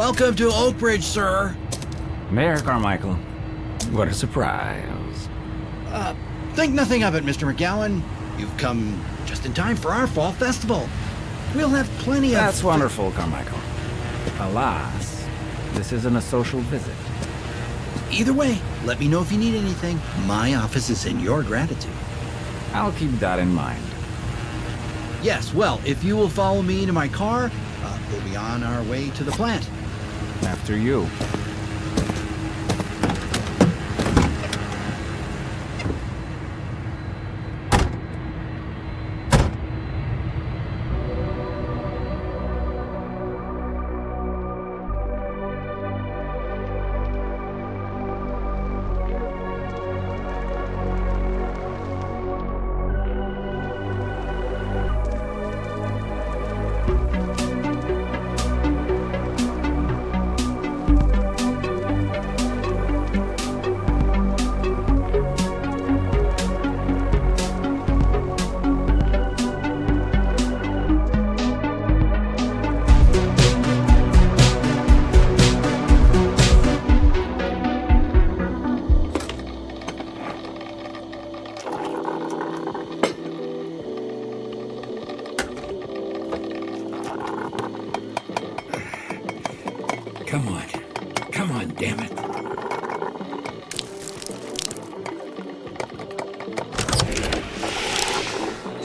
Welcome to Oak Ridge, sir. Mayor Carmichael. What a surprise. Think nothing of it, Mr. McGowan. You've come just in time for our fall festival. We'll have plenty of... That's wonderful, Carmichael. Alas, this isn't a social visit. Either way, let me know if you need anything. My office is in your gratitude. I'll keep that in mind. Yes, well, if you will follow me into my car, we'll be on our way to the plant. After you. Come on, damn it.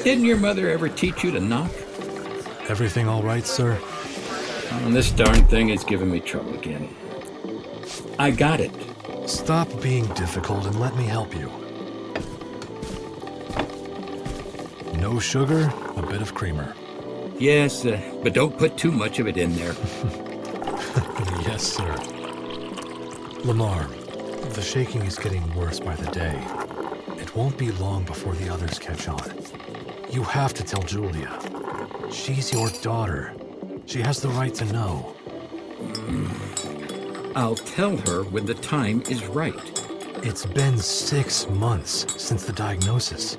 Didn't your mother ever teach you to knock? Everything all right, sir? Oh, this darn thing is giving me trouble again. I got it. Stop being difficult and let me help you. No sugar, a bit of creamer. Yes, but don't put too much of it in there. Yes, sir. Lamar, the shaking is getting worse by the day. It won't be long before the others catch on. You have to tell Julia. She's your daughter. She has the right to know. I'll tell her when the time is right. It's been 6 months since the diagnosis.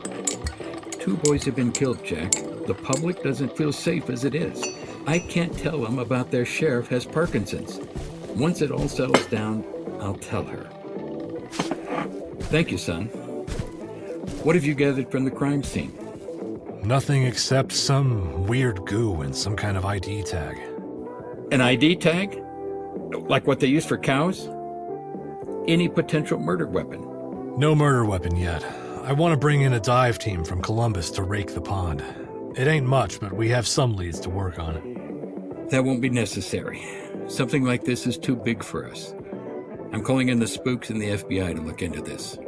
2 boys have been killed, Jack. The public doesn't feel safe as it is. I can't tell them about their sheriff has Parkinson's. Once it all settles down, I'll tell her. Thank you, son. What have you gathered from the crime scene? Nothing except some weird goo and some kind of ID tag. An ID tag? Like what they use for cows? Any potential murder weapon? No murder weapon yet. I want to bring in a dive team from Columbus to rake the pond. It ain't much, but we have some leads to work on. That won't be necessary. Something like this is too big for us. I'm calling in the spooks and the FBI to look into this.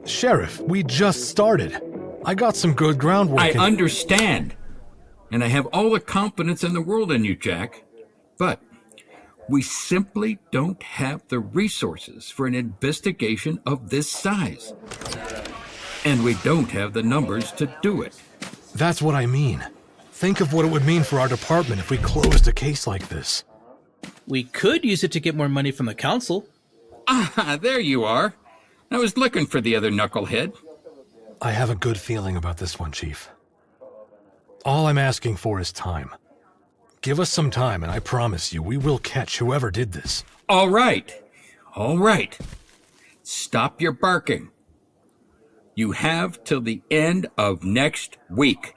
Sheriff, we just started. I got some good groundwork. I understand. And I have all the confidence in the world in you, Jack. But we simply don't have the resources for an investigation of this size. And we don't have the numbers to do it. That's what I mean. Think of what it would mean for our department if we closed a case like this. We could use it to get more money from the council. Ah, there you are. I was looking for the other knucklehead. I have a good feeling about this one, Chief. All I'm asking for is time. Give us some time, and I promise you, we will catch whoever did this. All right. All right. Stop your barking. You have till the end of next week,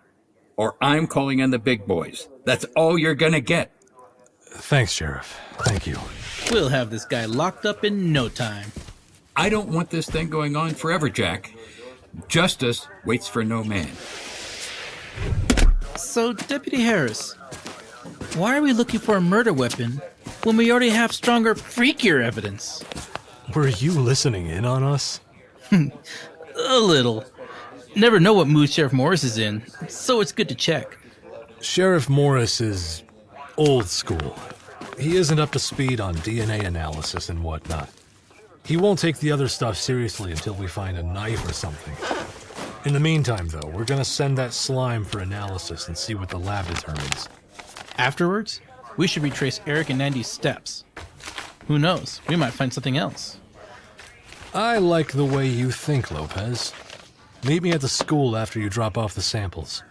or I'm calling in the big boys. That's all you're gonna get. Thanks, Sheriff. Thank you. We'll have this guy locked up in no time. I don't want this thing going on forever, Jack. Justice waits for no man. So, Deputy Harris, why are we looking for a murder weapon when we already have stronger, freakier evidence? Were you listening in on us? A little. Never know what mood Sheriff Morris is in, so it's good to check. Sheriff Morris is old school. He isn't up to speed on DNA analysis and whatnot. He won't take the other stuff seriously until we find a knife or something. In the meantime, though, we're gonna send that slime for analysis and see what the lab determines. Afterwards, we should retrace Eric and Andy's steps. Who knows? We might find something else. I like the way you think, Lopez. Meet me at the school after you drop off the samples.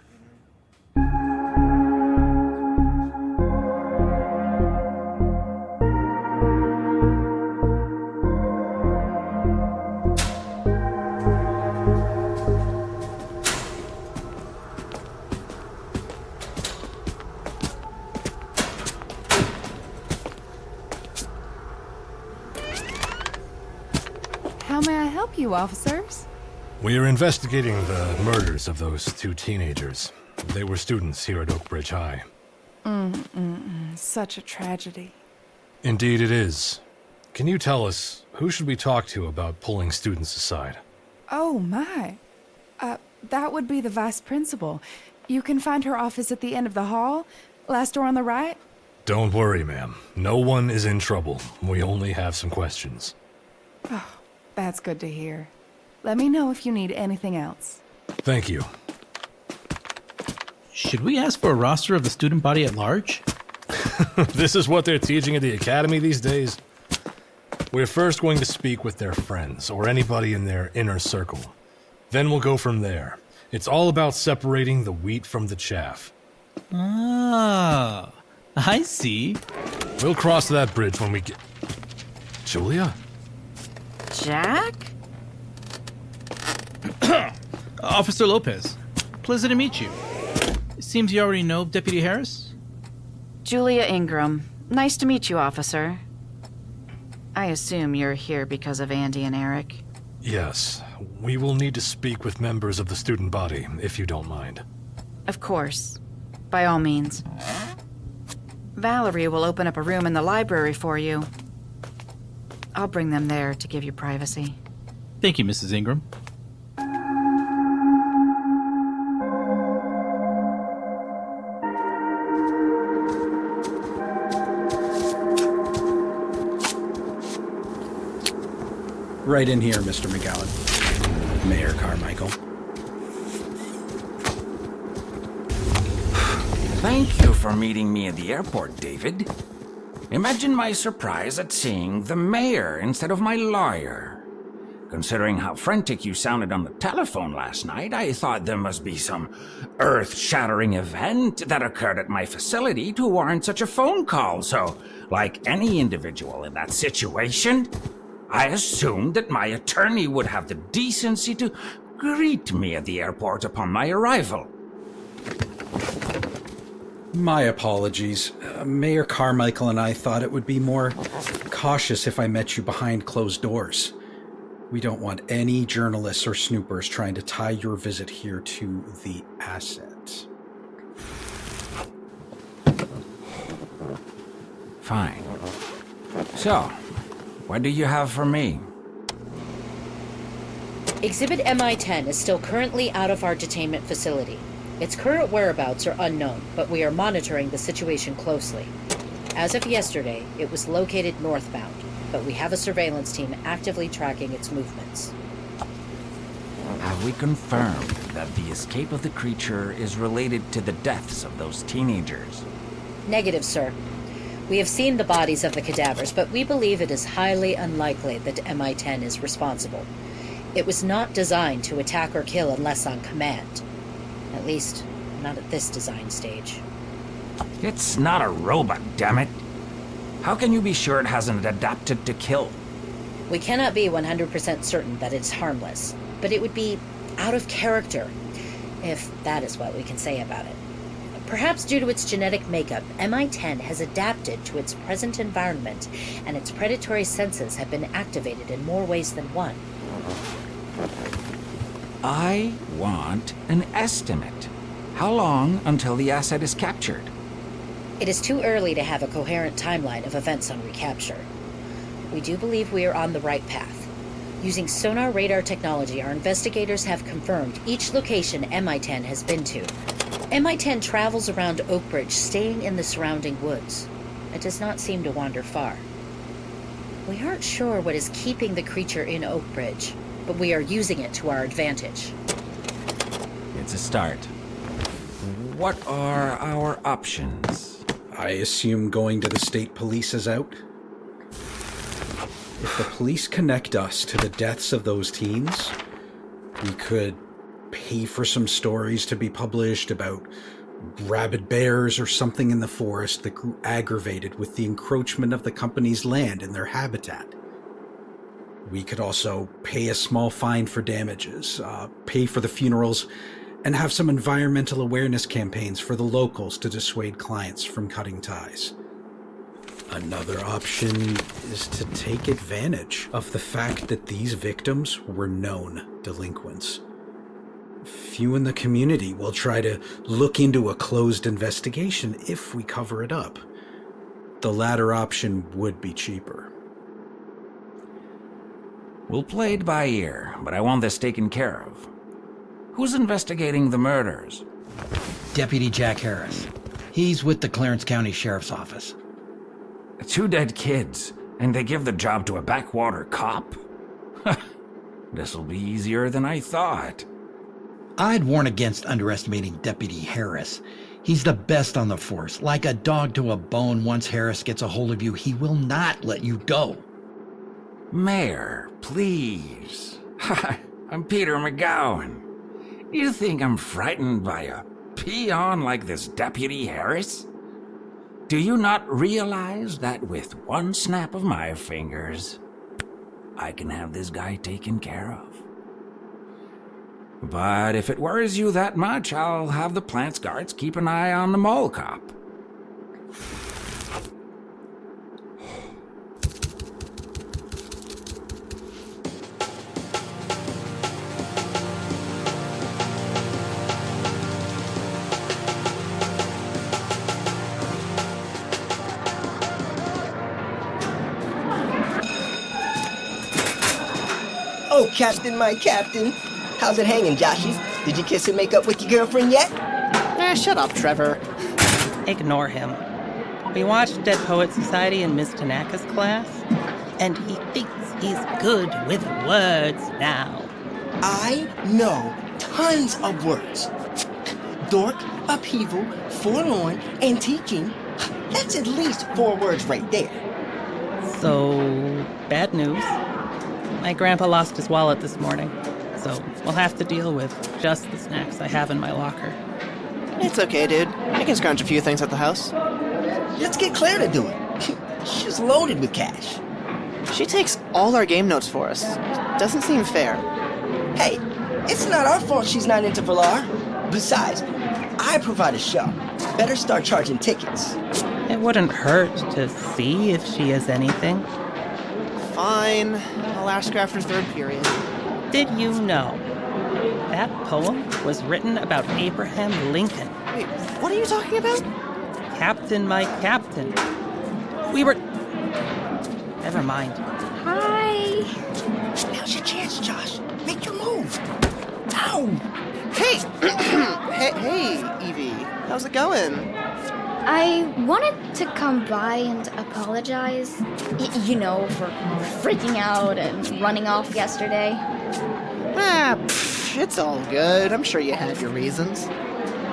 How may I help you, officers? We are investigating the murders of those 2 teenagers. They were students here at Oak Ridge High. Such a tragedy. Indeed it is. Can you tell us, who should we talk to about pulling students aside? Oh, my. That would be the vice principal. You can find her office at the end of the hall. Last door on the right. Don't worry, ma'am. No one is in trouble. We only have some questions. Oh, that's good to hear. Let me know if you need anything else. Thank you. Should we ask for a roster of the student body at large? This is what they're teaching at the academy these days? We're first going to speak with their friends, or anybody in their inner circle. Then we'll go from there. It's all about separating the wheat from the chaff. Ah, I see. We'll cross that bridge when we get... Julia? Jack? Officer Lopez, pleasant to meet you. It seems you already know Deputy Harris? Julia Ingram. Nice to meet you, officer. I assume you're here because of Andy and Eric. Yes. We will need to speak with members of the student body, if you don't mind. Of course. By all means. Valerie will open up a room in the library for you. I'll bring them there to give you privacy. Thank you, Mrs. Ingram. Right in here, Mr. McGowan. Mayor Carmichael. Thank you for meeting me at the airport, David. Imagine my surprise at seeing the mayor instead of my lawyer. Considering how frantic you sounded on the telephone last night, I thought there must be some earth-shattering event that occurred at my facility to warrant such a phone call. So, like any individual in that situation, I assumed that my attorney would have the decency to greet me at the airport upon my arrival. My apologies. Mayor Carmichael and I thought it would be more cautious if I met you behind closed doors. We don't want any journalists or snoopers trying to tie your visit here to the asset. Fine. So, what do you have for me? Exhibit MI-10 is still currently out of our detainment facility. Its current whereabouts are unknown, but we are monitoring the situation closely. As of yesterday, it was located northbound, but we have a surveillance team actively tracking its movements. Have we confirmed that the escape of the creature is related to the deaths of those teenagers? Negative, sir. We have seen the bodies of the cadavers, but we believe it is highly unlikely that MI-10 is responsible. It was not designed to attack or kill unless on command. At least, not at this design stage. It's not a robot, damn it. How can you be sure it hasn't adapted to kill? We cannot be 100% certain that it's harmless, but it would be out of character, if that is what we can say about it. Perhaps due to its genetic makeup, MI-10 has adapted to its present environment, and its predatory senses have been activated in more ways than one. I want an estimate. How long until the asset is captured? It is too early to have a coherent timeline of events on recapture. We do believe we are on the right path. Using sonar radar technology, our investigators have confirmed each location MI-10 has been to. MI-10 travels around Oakbridge, staying in the surrounding woods. It does not seem to wander far. We aren't sure what is keeping the creature in Oakbridge, but we are using it to our advantage. It's a start. What are our options? I assume going to the state police is out? If the police connect us to the deaths of those teens, we could pay for some stories to be published about rabid bears or something in the forest that grew aggravated with the encroachment of the company's land in their habitat. We could also pay a small fine for damages, pay for the funerals, and have some environmental awareness campaigns for the locals to dissuade clients from cutting ties. Another option is to take advantage of the fact that these victims were known delinquents. Few in the community will try to look into a closed investigation if we cover it up. The latter option would be cheaper. We'll play it by ear, but I want this taken care of. Who's investigating the murders? Deputy Jack Harris. He's with the Clarence County Sheriff's Office. 2 dead kids, and they give the job to a backwater cop? This'll be easier than I thought. I'd warn against underestimating Deputy Harris. He's the best on the force. Like a dog to a bone, once Harris gets a hold of you, he will not let you go. Mayor, please. I'm Peter McGowan. You think I'm frightened by a peon like this Deputy Harris? Do you not realize that with one snap of my fingers, I can have this guy taken care of? But if it worries you that much, I'll have the plant's guards keep an eye on the mole cop. Oh, Captain, my Captain. How's it hanging, Joshy? Did you kiss and make up with your girlfriend yet? Shut up, Trevor. Ignore him. We watched Dead Poets Society in Miss Tanaka's class, and he thinks he's good with words now. I know tons of words. Dork, upheaval, forlorn, antiquing. That's at least 4 words right there. So, bad news. My grandpa lost his wallet this morning, so we'll have to deal with just the snacks I have in my locker. It's okay, dude. I can scrounge a few things at the house. Let's get Claire to do it. She's loaded with cash. She takes all our game notes for us. Doesn't seem fair. Hey, it's not our fault she's not into Valar. Besides, I provide a show. Better start charging tickets. It wouldn't hurt to see if she is anything. Fine. I'll ask her after 3rd period. Did you know that poem was written about Abraham Lincoln? Wait, what are you talking about? Captain, my captain. We were... Never mind. Hi. Now's your chance, Josh. Make your move. Ow. Hey! hey, Evie. How's it going? I wanted to come by and apologize, for freaking out and running off yesterday. It's all good. I'm sure you had your reasons.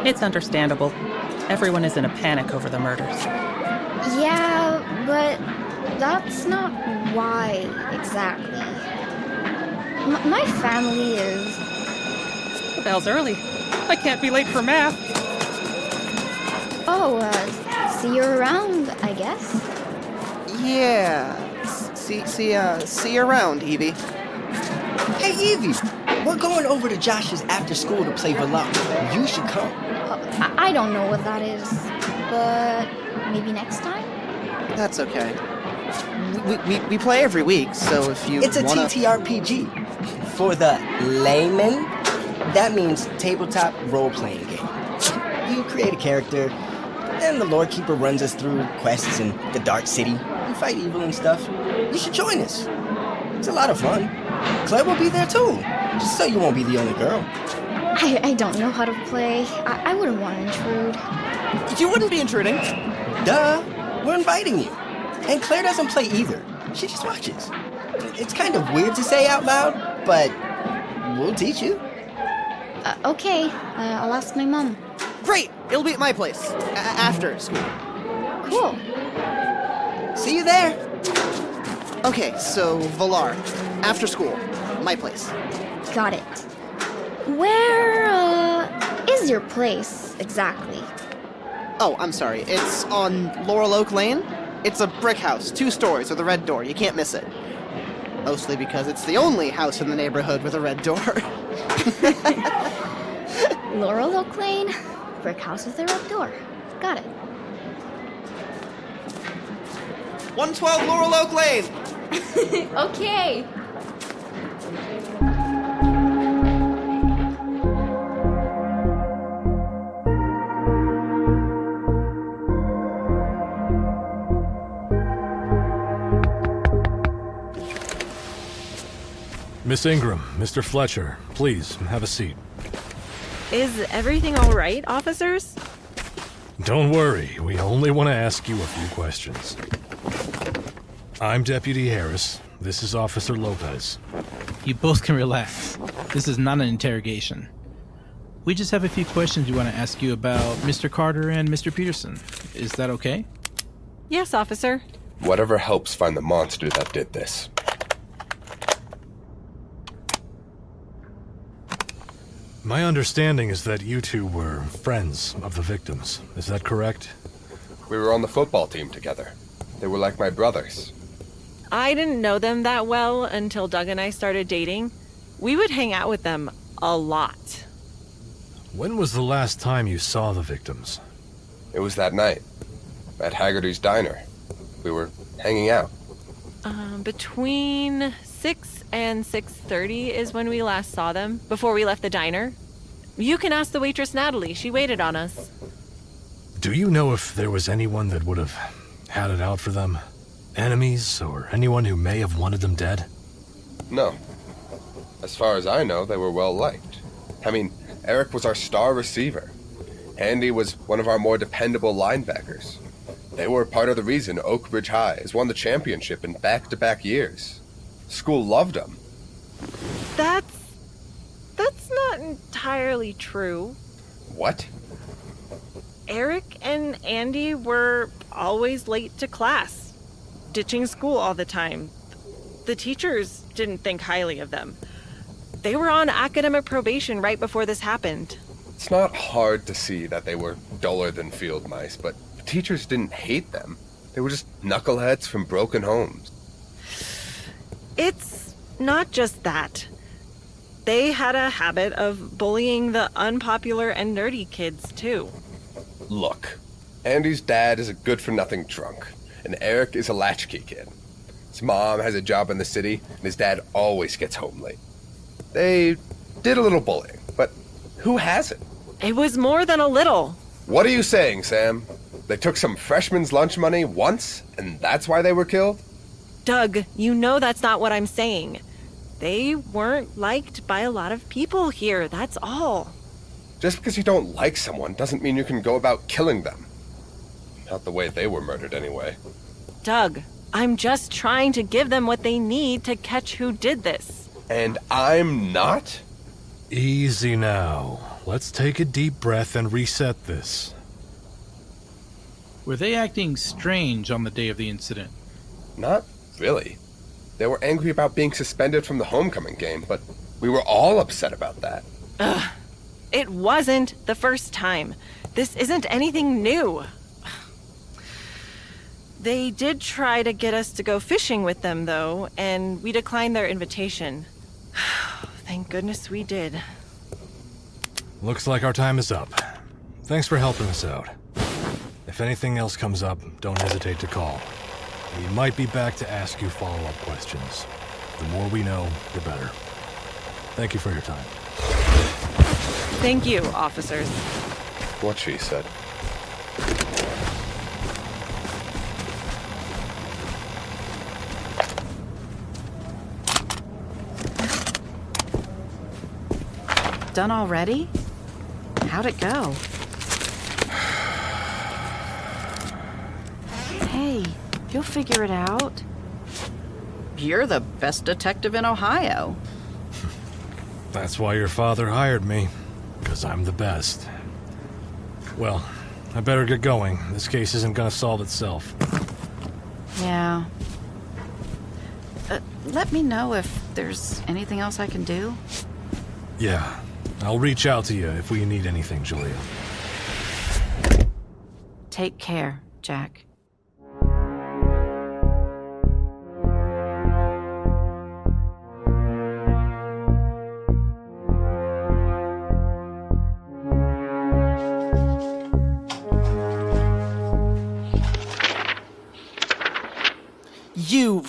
It's understandable. Everyone is in a panic over the murders. Yeah, but that's not why exactly. My family is... The bell's early. I can't be late for math. Oh, see you around, I guess. Yeah. See you around, Evie. Hey, Evie. We're going over to Josh's after school to play Valar. You should come. I don't know what that is, but maybe next time? That's okay. We play every week, so if you It's a wanna... TTRPG. For the layman, that means tabletop role-playing game. You create a character, and the Lord Keeper runs us through quests in the Dark City. We fight evil and stuff. You should join us. It's a lot of fun. Claire will be there too, just so you won't be the only girl. I don't know how to play. I wouldn't want to intrude. You wouldn't be intruding. Duh. We're inviting you. And Claire doesn't play either. She just watches. It's kind of weird to say out loud, but we'll teach you. Okay. I'll ask my mom. Great! It'll be at my place. After school. Cool. See you there. Okay, so Valar. After school. My place. Got it. Where, is your place, exactly? Oh, I'm sorry. It's on Laurel Oak Lane. It's a brick house, 2 stories with a red door. You can't miss it. Mostly because it's the only house in the neighborhood with a red door. Laurel Oak Lane, brick house with a red door. Got it. 112 Laurel Oak Lane! Okay. Miss Ingram, Mr. Fletcher, please have a seat. Is everything all right, officers? Don't worry, we only want to ask you a few questions. I'm Deputy Harris. This is Officer Lopez. You both can relax. This is not an interrogation. We just have a few questions we want to ask you about Mr. Carter and Mr. Peterson. Is that okay? Yes, officer. Whatever helps find the monster that did this. My understanding is that you two were friends of the victims. Is that correct? We were on the football team together. They were like my brothers. I didn't know them that well until Doug and I started dating. We would hang out with them a lot. When was the last time you saw the victims? It was that night, at Haggerty's Diner. We were hanging out. Between 6 and 6:30 is when we last saw them, before we left the diner. You can ask the waitress Natalie, she waited on us. Do you know if there was anyone that would have had it out for them? Enemies, or anyone who may have wanted them dead? No. As far as I know, they were well liked. I mean, Eric was our star receiver. Andy was one of our more dependable linebackers. They were part of the reason Oak Ridge High has won the championship in back-to-back years. School loved them. That's not entirely true. What? Eric and Andy were always late to class, ditching school all the time. The teachers didn't think highly of them. They were on academic probation right before this happened. It's not hard to see that they were duller than field mice, but the teachers didn't hate them. They were just knuckleheads from broken homes. It's not just that. They had a habit of bullying the unpopular and nerdy kids, too. Look, Andy's dad is a good-for-nothing drunk, and Eric is a latchkey kid. His mom has a job in the city, and his dad always gets home late. They did a little bullying, but who hasn't? It was more than a little. What are you saying, Sam? They took some freshman's lunch money once, and that's why they were killed? Doug, you know that's not what I'm saying. They weren't liked by a lot of people here, that's all. Just because you don't like someone doesn't mean you can go about killing them. Not the way they were murdered, anyway. Doug, I'm just trying to give them what they need to catch who did this. And I'm not? Easy now. Let's take a deep breath and reset this. Were they acting strange on the day of the incident? Not really. They were angry about being suspended from the homecoming game, but we were all upset about that. Ugh. It wasn't the first time. This isn't anything new. They did try to get us to go fishing with them, though, and we declined their invitation. Thank goodness we did. Looks like our time is up. Thanks for helping us out. If anything else comes up, don't hesitate to call. We might be back to ask you follow-up questions. The more we know, the better. Thank you for your time. Thank you, officers. What she said. Done already? How'd it go? Hey, you'll figure it out. You're the best detective in Ohio. That's why your father hired me, because I'm the best. Well, I better get going. This case isn't gonna solve itself. Yeah. Let me know if there's anything else I can do. Yeah, I'll reach out to you if we need anything, Julia. Take care, Jack.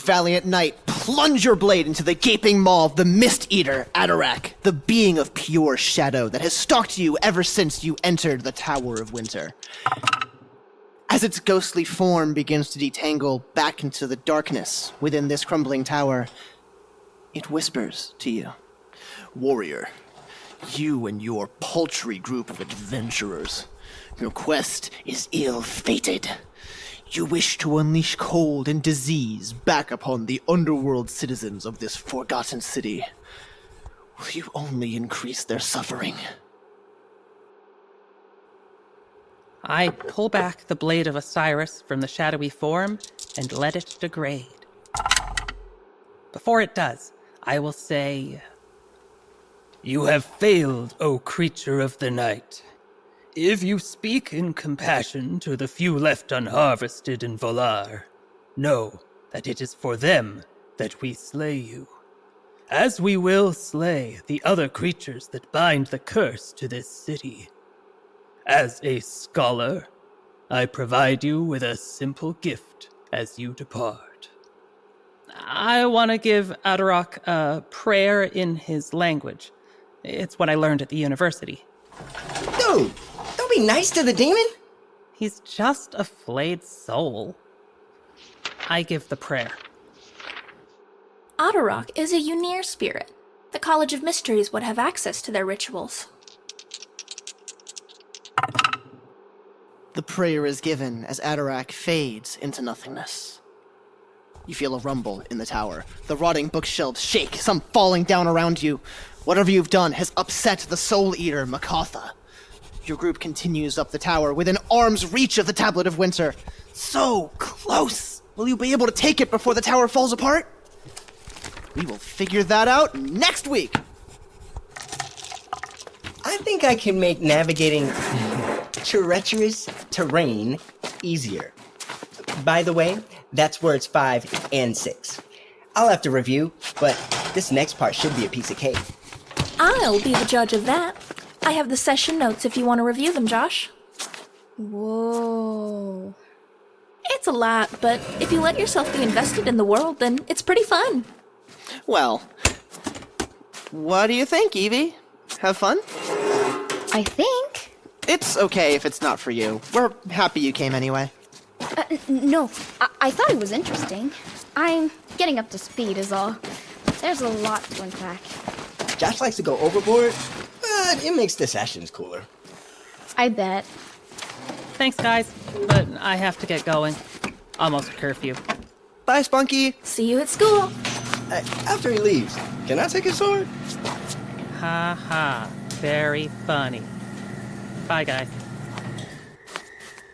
valiant knight, plunge your blade into the gaping maw of the Mist Eater, Atarak, the being of pure shadow that has stalked you ever since you entered the Tower of Winter. As its ghostly form begins to detangle back into the darkness within this crumbling tower, it whispers to you, "Warrior, you and your paltry group of adventurers, your quest is ill-fated. You wish to unleash cold and disease back upon the underworld citizens of this forgotten city. Will you only increase their suffering?" I pull back the blade of Osiris from the shadowy form and let it degrade. Before it does, I will say, "You have failed, O creature of the night. If you speak in compassion to the few left unharvested in Volar, know that it is for them that we slay you, as we will slay the other creatures that bind the curse to this city. As a scholar, I provide you with a simple gift as you depart." I want to give Atarak a prayer in his language. It's what I learned at the university. Dude, don't be nice to the demon. He's just a flayed soul. I give the prayer. Atarak is a Unir spirit. The College of Mysteries would have access to their rituals. The prayer is given as Atarak fades into nothingness. You feel a rumble in the tower. The rotting bookshelves shake, some falling down around you. Whatever you've done has upset the Soul Eater, Makatha. Your group continues up the tower within arm's reach of the Tablet of Winter. So close! Will you be able to take it before the tower falls apart? We will figure that out next week! I think I can make navigating treacherous terrain easier. By the way, that's words 5 and 6. I'll have to review, but this next part should be a piece of cake. I'll be the judge of that. I have the session notes if you want to review them, Josh. Whoa. It's a lot, but if you let yourself be invested in the world, then it's pretty fun. Well, what do you think, Evie? Have fun? I think. It's okay if it's not for you. We're happy you came anyway. No, I thought it was interesting. I'm getting up to speed is all. There's a lot to unpack. Josh likes to go overboard, but it makes the sessions cooler. I bet. Thanks, guys, but I have to get going. Almost curfew. Bye, Spunky. See you at school. After he leaves, can I take his sword? Ha ha. Very funny. Bye, guys.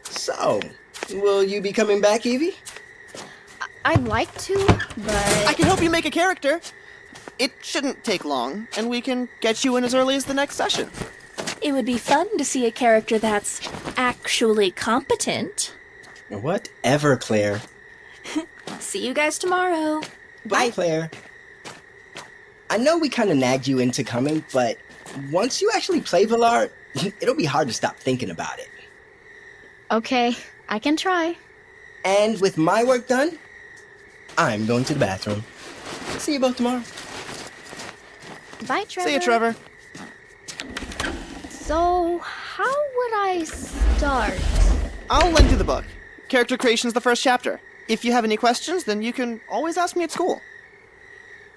So, will you be coming back, Evie? I'd like to, but... I can help you make a character. It shouldn't take long, and we can get you in as early as the next session. It would be fun to see a character that's actually competent. Whatever, Claire. See you guys tomorrow. Bye, Claire. I know we kind of nagged you into coming, but once you actually play Valar, it'll be hard to stop thinking about it. Okay, I can try. And with my work done, I'm going to the bathroom. See you both tomorrow. Bye, Trevor. See you, Trevor. So, how would I start? I'll lend you the book. Character creation's the first chapter. If you have any questions, then you can always ask me at school.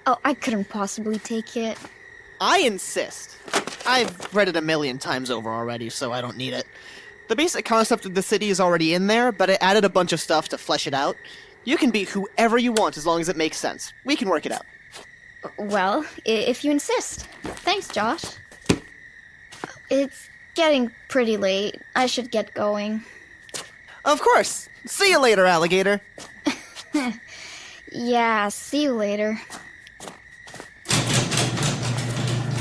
Oh, I couldn't possibly take it. I insist. I've read it 1,000,000 times over already, so I don't need it. The basic concept of the city is already in there, but I added a bunch of stuff to flesh it out. You can be whoever you want as long as it makes sense. We can work it out. Well, if you insist. Thanks, Josh. It's getting pretty late. I should get going. Of course. See you later, alligator. Yeah, see you later.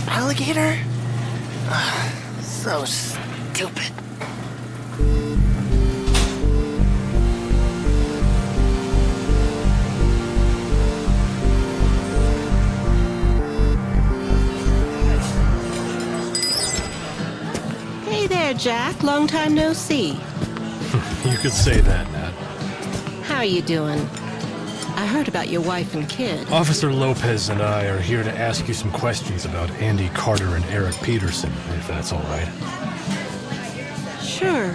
Alligator? So stupid. Hey there, Jack. Long time no see. You could say that, Nat. How are you doing? I heard about your wife and kid. Officer Lopez and I are here to ask you some questions about Andy Carter and Eric Peterson, if that's all right. Sure.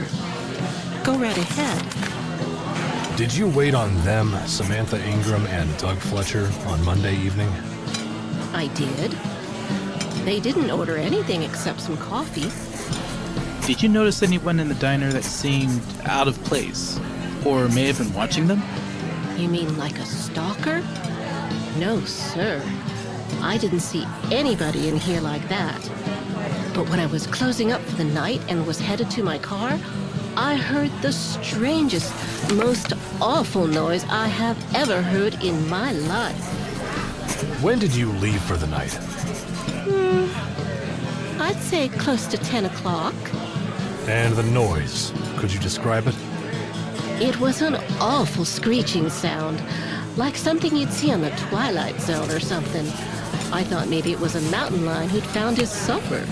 Go right ahead. Did you wait on them, Samantha Ingram and Doug Fletcher, on Monday evening? I did. They didn't order anything except some coffee. Did you notice anyone in the diner that seemed out of place? Or may have been watching them? You mean like a stalker? No, sir. I didn't see anybody in here like that. But when I was closing up for the night and was headed to my car, I heard the strangest, most awful noise I have ever heard in my life. When did you leave for the night? I'd say close to 10 o'clock. And the noise, could you describe it? It was an awful screeching sound, like something you'd see on the Twilight Zone or something. I thought maybe it was a mountain lion who'd found his supper.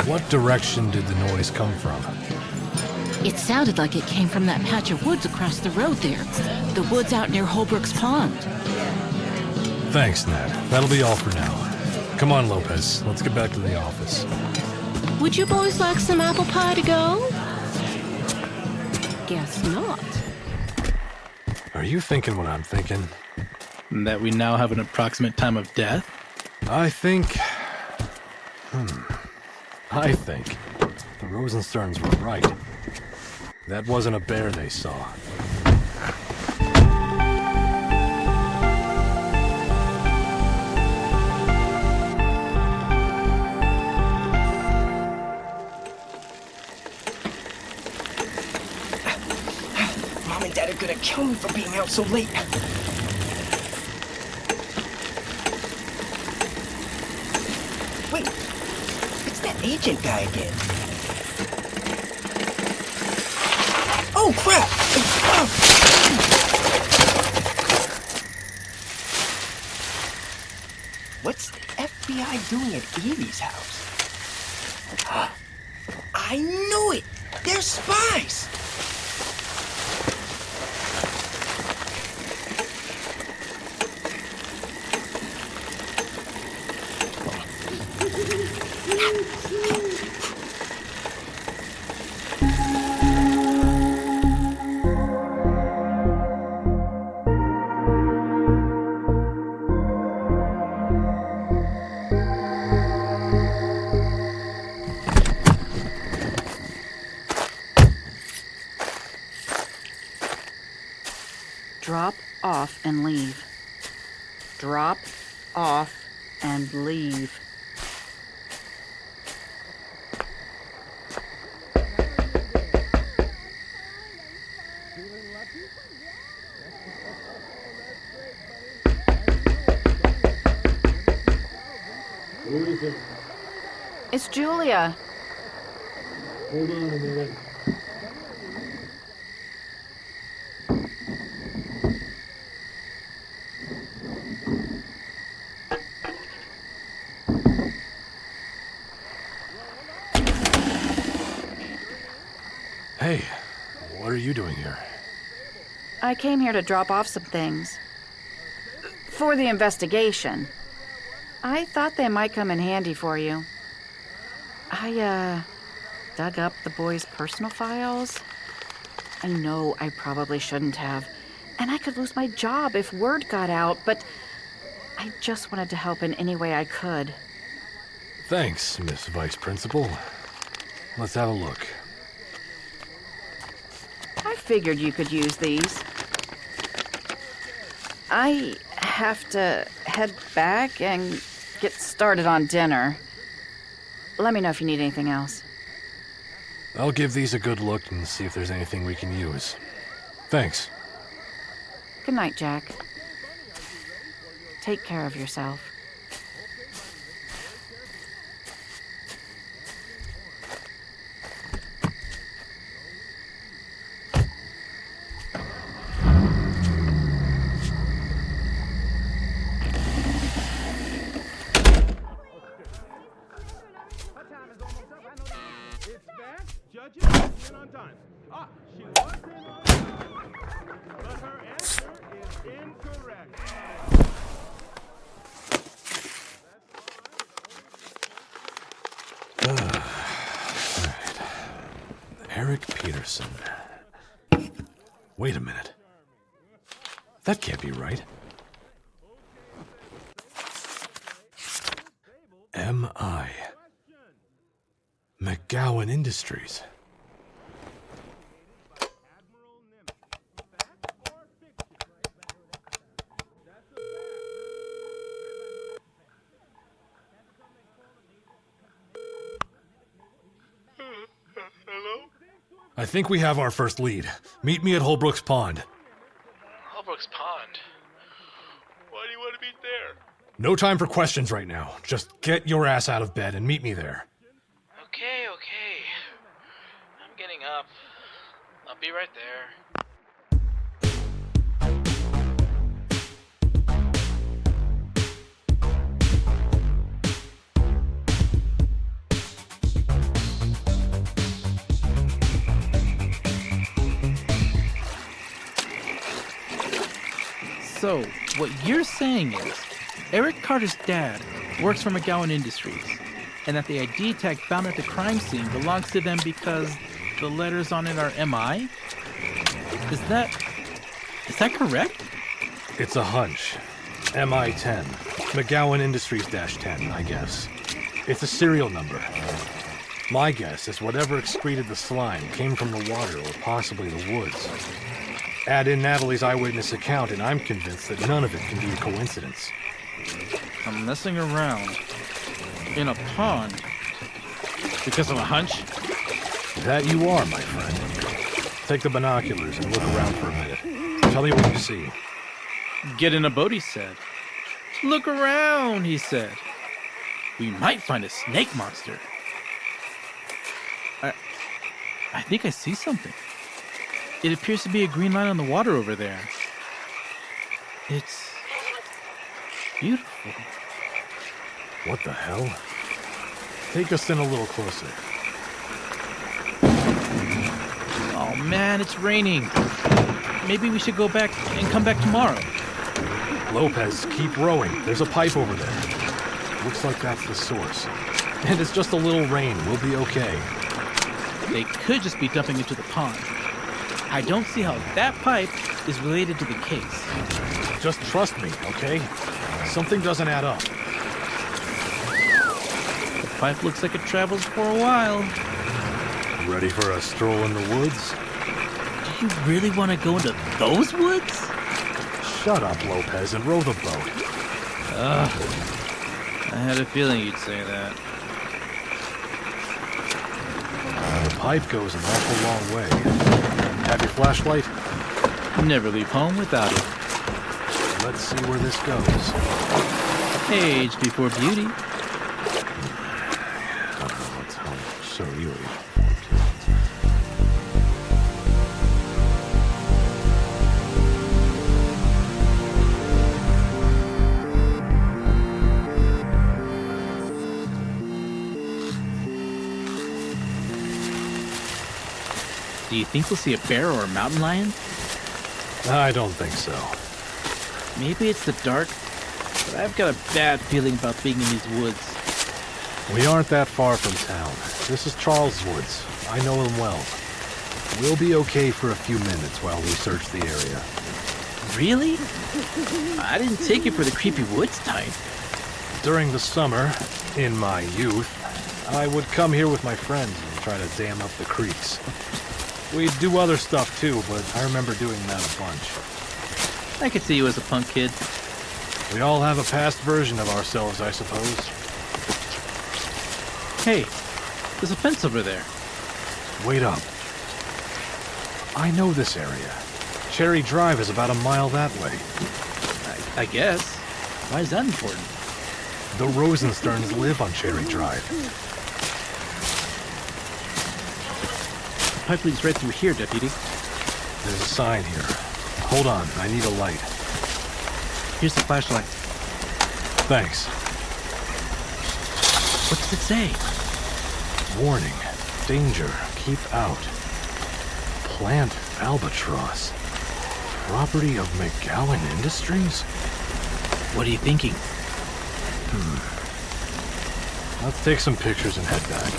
What direction did the noise come from? It sounded like it came from that patch of woods across the road there. The woods out near Holbrook's Pond. Thanks, Ned. That'll be all for now. Come on, Lopez. Let's get back to the office. Would you boys like some apple pie to go? Guess not. Are you thinking what I'm thinking? That we now have an approximate time of death? I think the Rosensterns were right. That wasn't a bear they saw. Mom and Dad are gonna kill me for being out so late. Wait, it's that agent guy again. Oh, crap! What's the FBI doing at Evie's house? I knew it! They're spies! Drop off and leave. Drop off and leave. It's Julia. Hold on a minute. Hey, what are you doing here? I came here to drop off some things. For the investigation. I thought they might come in handy for you. I, dug up the boys' personal files. I know I probably shouldn't have. And I could lose my job if word got out, but I just wanted to help in any way I could. Thanks, Miss Vice Principal. Let's have a look. I figured you could use these. I have to head back and get started on dinner. Let me know if you need anything else. I'll give these a good look and see if there's anything we can use. Thanks. Good night, Jack. Take care of yourself. On time. Ah, she was in on time. But her answer is Eric Peterson. Wait a minute. That can't be right. M.I. McGowan Industries. I think we have our first lead. Meet me at Holbrook's Pond. Holbrook's Pond? Why do you want to meet there? No time for questions right now. Just get your ass out of bed and meet me there. Okay. I'm getting up. I'll be right there. So, what you're saying is, Eric Carter's dad works for McGowan Industries, and that the ID tag found at the crime scene belongs to them because the letters on it are MI? Is that correct? It's a hunch. MI-10. McGowan Industries-10, I guess. It's a serial number. My guess is whatever excreted the slime came from the water or possibly the woods. Add in Natalie's eyewitness account, and I'm convinced that none of it can be a coincidence. I'm messing around in a pond because of a hunch? That you are, my friend. Take the binoculars and look around for a minute. Tell me what you see. Get in a boat, he said. Look around, he said. We might find a snake monster. I think I see something. It appears to be a green line on the water over there. It's beautiful. What the hell? Take us in a little closer. Oh man, it's raining. Maybe we should go back and come back tomorrow. Lopez, keep rowing. There's a pipe over there. Looks like that's the source. And it's just a little rain. We'll be okay. They could just be dumping into the pond. I don't see how that pipe is related to the case. Just trust me, okay? Something doesn't add up. The pipe looks like it travels for a while. Ready for a stroll in the woods? Do you really want to go into those woods? Shut up, Lopez, and row the boat. I had a feeling you'd say that. The pipe goes an awful long way. Have your flashlight? Never leave home without it. Let's see where this goes. Age before beauty. So you. Do you think we'll see a bear or a mountain lion? I don't think so. Maybe it's the dark, but I've got a bad feeling about being in these woods. We aren't that far from town. This is Charles Woods. I know him well. We'll be okay for a few minutes while we search the area. Really? I didn't take you for the creepy woods type. During the summer, in my youth, I would come here with my friends and try to dam up the creeks. We'd do other stuff too, but I remember doing that a bunch. I could see you as a punk kid. We all have a past version of ourselves, I suppose. Hey, there's a fence over there. Wait up. I know this area. Cherry Drive is about a mile that way. I guess. Why is that important? The Rosensterns live on Cherry Drive. The pipe leads right through here, Deputy. There's a sign here. Hold on, I need a light. Here's the flashlight. Thanks. What does it say? Warning. Danger. Keep out. Plant albatross. property of McGowan Industries? What are you thinking? Let's take some pictures and head back.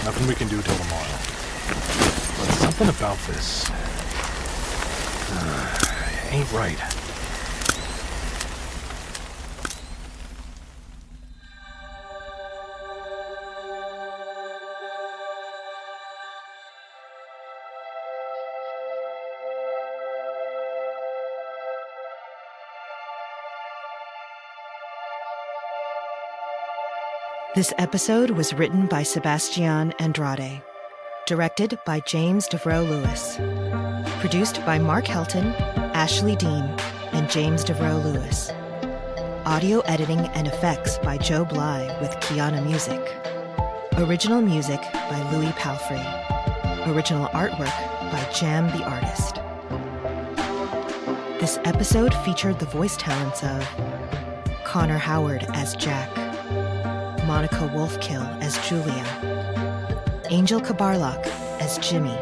Nothing we can do till tomorrow. But something about this ain't right. This episode was written by Sebastian Andrade, directed by James Devereaux Lewis, produced by Mark Helton, Ashley Dean, and James Devereaux Lewis. Audio editing and effects by Joe Bly with Kiana Music. Original music by Louis Palfrey. Original artwork by Jam the Artist. This episode featured the voice talents of Connor Howard as Jack, Monica Wolfkill as Julia, Angel Kabarlak as Jimmy,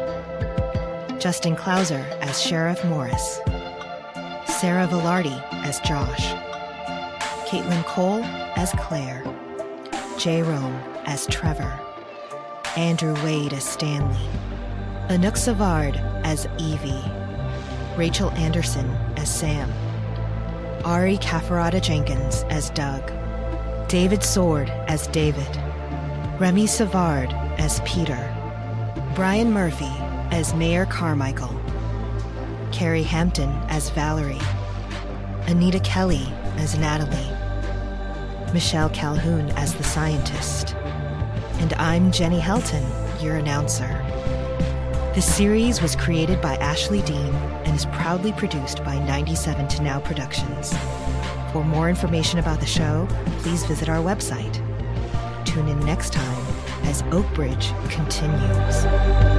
Justin Klauser as Sheriff Morris, Sarah Velarde as Josh, Caitlin Cole as Claire, Jay Rome as Trevor, Andrew Wade as Stanley, Anouk Savard as Evie, Rachel Anderson as Sam, Ari Kafarada Jenkins as Doug, David Sword as David, Remy Savard as Peter, Brian Murphy as Mayor Carmichael, Carrie Hampton as Valerie, Anita Kelly as Natalie, Michelle Calhoun as the scientist, and I'm Jenny Helton, your announcer. This series was created by Ashley Dean and is proudly produced by 97 to Now Productions. For more information about the show, please visit our website. Tune in next time as Oak Bridge continues.